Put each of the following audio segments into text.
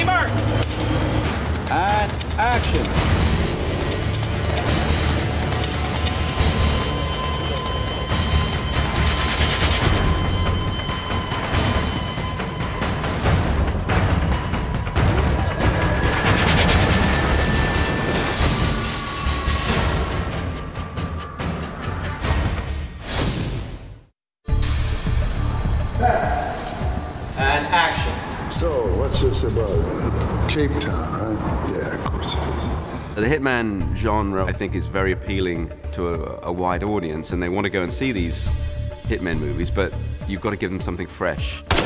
Mark. And action. And action. So, what's this about? Cape Town, right? Yeah, of course it is. The hitman genre, I think, is very appealing to a wide audience, and they want to go and see these hitman movies, but you've got to give them something fresh. I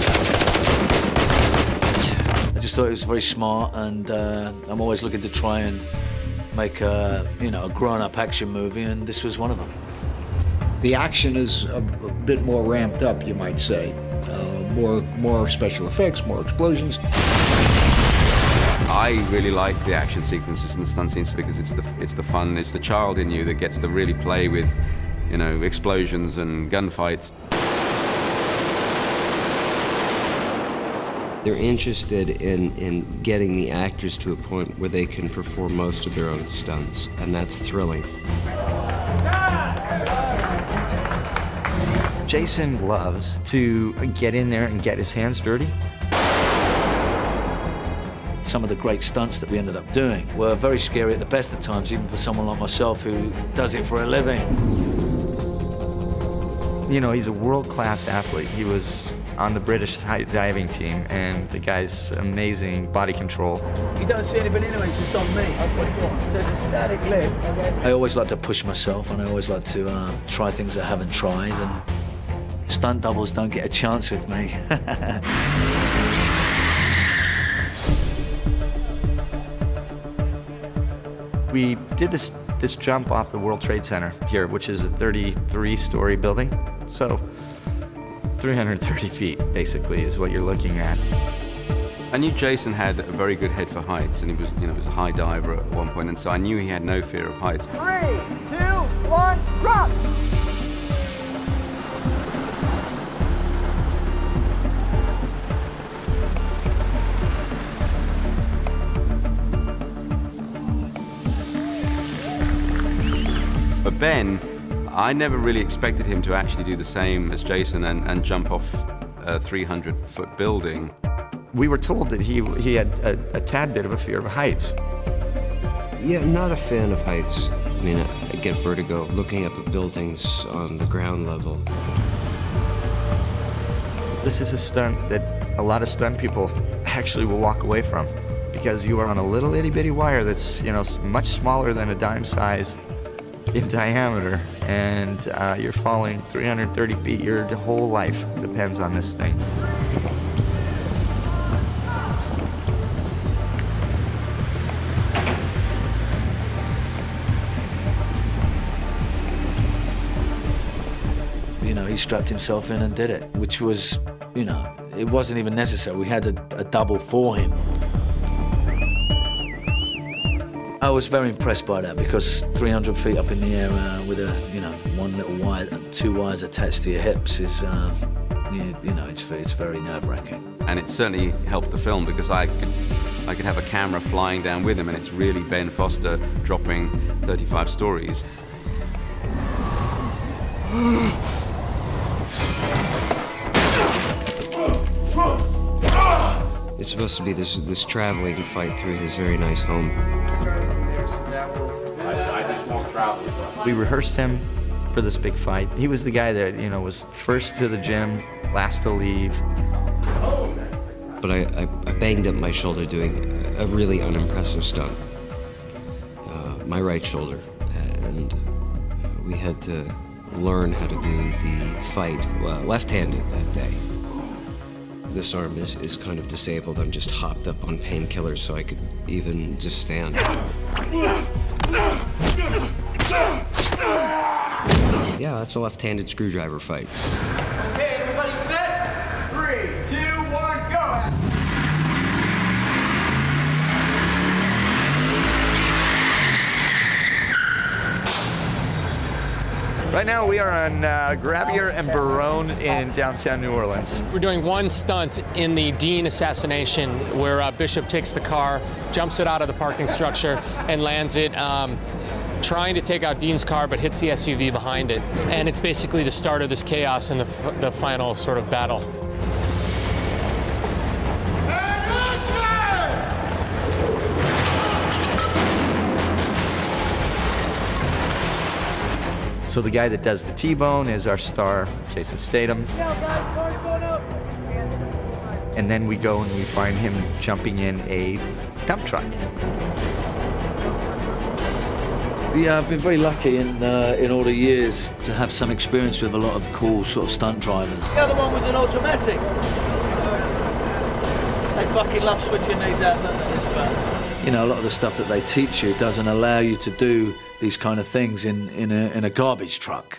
just thought it was very smart, and I'm always looking to try and make a grown-up action movie, and this was one of them. The action is a bit more ramped up, you might say. More special effects, more explosions. I really like the action sequences and the stunt scenes because it's the fun, it's the child in you that gets to really play with, explosions and gunfights. They're interested in getting the actors to a point where they can perform most of their own stunts, and that's thrilling. Jason loves to get in there and get his hands dirty. Some of the great stunts that we ended up doing were very scary at the best of times, even for someone like myself who does it for a living. He's a world-class athlete. He was on the British diving team, and the guy's amazing body control. You don't see anything anyway, it's just on me. So it's a static lift. Okay. I always like to push myself, and I always like to try things I haven't tried, and stunt doubles don't get a chance with me. We did this jump off the World Trade Center here, which is a 33-story building. So 330 feet, basically, is what you're looking at. I knew Jason had a very good head for heights, and he was, was a high diver at one point, and so I knew he had no fear of heights. 3, 2, 1, drop! But Ben, I never really expected him to actually do the same as Jason and jump off a 300-foot building. We were told that he had a tad bit of a fear of heights. Yeah, not a fan of heights. I mean, I get vertigo looking up at buildings on the ground level. This is a stunt that a lot of stunt people actually will walk away from, because you are on a little itty-bitty wire that's, much smaller than a dime size in diameter, and you're falling 330 feet. Your whole life depends on this thing. He strapped himself in and did it, which was, it wasn't even necessary. We had a double for him. I was very impressed by that, because 300 feet up in the air with one little wire, 2 wires attached to your hips is, it's very nerve-wracking. And it certainly helped the film, because I could have a camera flying down with him, and it's really Ben Foster dropping 35 stories. It's supposed to be this traveling fight through his very nice home. We rehearsed him for this big fight. He was the guy that, was first to the gym, last to leave. But I banged up my shoulder doing a really unimpressive stunt. My right shoulder. And we had to learn how to do the fight left-handed that day. This arm is kind of disabled. I'm just hopped up on painkillers so I could even just stand. Yeah, that's a left-handed screwdriver fight. Okay, everybody set? 3, 2, 1, go! Right now we are on Gravier and Barone in downtown New Orleans. We're doing one stunt in the Dean assassination where Bishop takes the car, jumps it out of the parking structure, and lands it trying to take out Dean's car, but hits the SUV behind it. And it's basically the start of this chaos and the final sort of battle. So the guy that does the T-bone is our star, Jason Statham. And then we go and we find him jumping in a dump truck. Yeah, I've been very lucky in all the years to have some experience with a lot of cool sort of stunt drivers. The other one was an automatic. They fucking love switching these out, don't they, this far? You know, a lot of the stuff that they teach you doesn't allow you to do these kind of things in a garbage truck.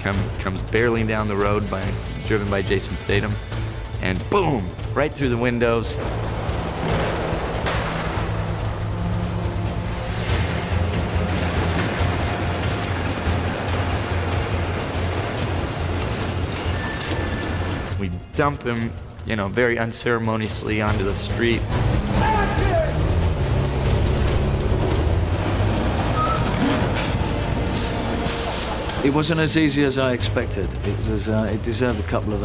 Comes barreling down the road, driven by Jason Statham, and boom, right through the windows. We dump him, you know, very unceremoniously onto the street. It wasn't as easy as I expected. It was. It deserved a couple of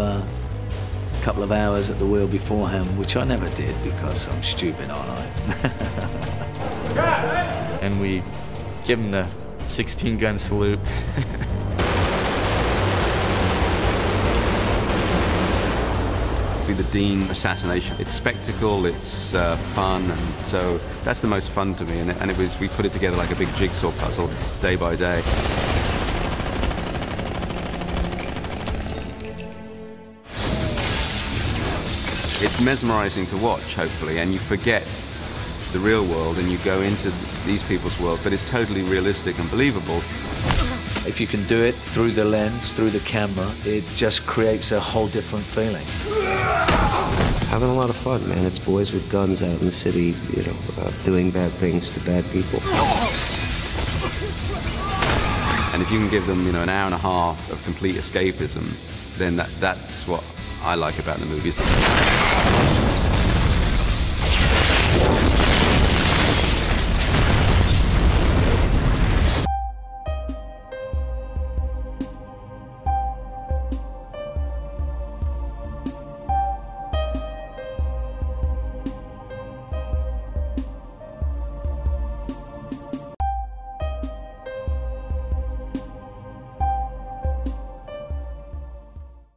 hours at the wheel beforehand, which I never did because I'm stupid, aren't I? And we give him the 16-gun salute. The Dean assassination. It's spectacle, it's fun, and so that's the most fun to me. And it was, we put it together like a big jigsaw puzzle, day by day. It's mesmerizing to watch, hopefully, and you forget the real world and you go into these people's world, but it's totally realistic and believable. If you can do it through the lens, through the camera, it just creates a whole different feeling. Having a lot of fun, man. It's boys with guns out in the city, you know, doing bad things to bad people. And if you can give them, you know, an hour and a half of complete escapism, then that's what I like about the movies.